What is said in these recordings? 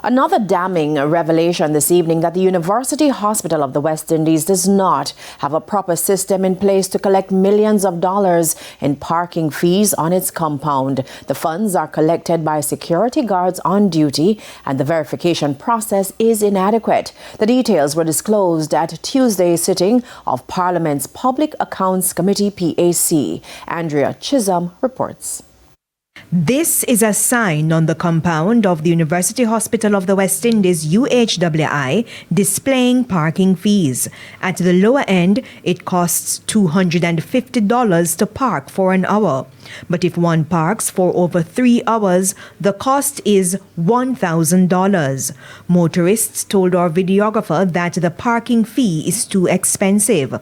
Another damning revelation this evening that the University Hospital of the West Indies does not have a proper system in place to collect millions of dollars in parking fees on its compound. The funds are collected by security guards on duty and the verification process is inadequate. The details were disclosed at Tuesday's sitting of Parliament's Public Accounts Committee PAC. Andrea Chisholm reports. This is a sign on the compound of the University Hospital of the West Indies UHWI displaying parking fees. At the lower end, it costs $250 to park for an hour. But if one parks for over 3 hours, the cost is $1,000. Motorists told our videographer that the parking fee is too expensive.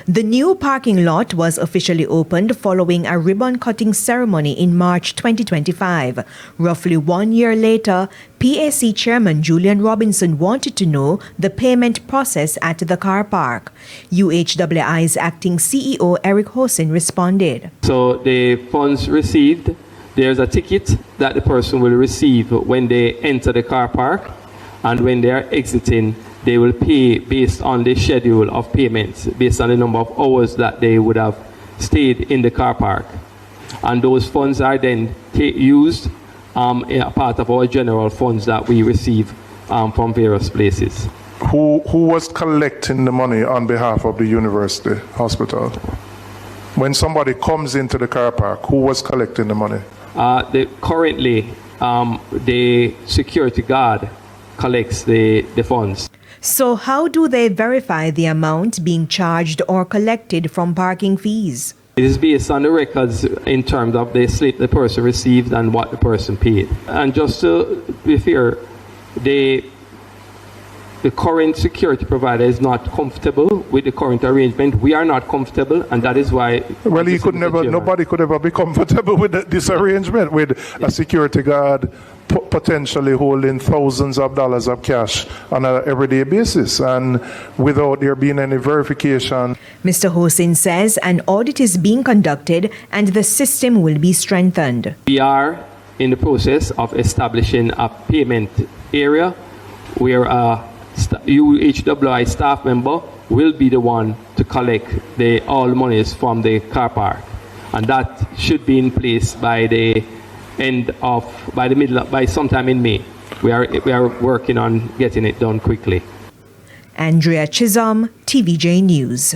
The new parking lot was officially opened following a ribbon-cutting ceremony in March 2025. Roughly 1 year later, PAC Chairman Julian Robinson wanted to know the payment process at the car park. UHWI's acting CEO Eric Hosin responded. So the funds received, there's a ticket that the person will receive when they enter the car park, and when they are exiting, they will pay based on the schedule of payments, based on the number of hours that they would have stayed in the car park. And those funds are then used in a part of our general funds that we receive from various places. Who was collecting the money on behalf of the university hospital? When somebody comes into the car park, who was collecting the money? Currently, the security guard collects the funds. So how do they verify the amount being charged or collected from parking fees? It is based on the records in terms of the slip the person received and what the person paid. And just to be fair, the current security provider is not comfortable with the current arrangement. We are not comfortable, and that is why... Well, nobody could ever be comfortable with this arrangement, with a security guard potentially holding thousands of dollars of cash on an everyday basis and without there being any verification. Mr. Hosin says an audit is being conducted and the system will be strengthened. We are in the process of establishing a payment area where a UHWI staff member will be the one to collect all monies from the car park, and that should be in place by sometime in May. We are working on getting it done quickly. Andrea Chisholm, TVJ News.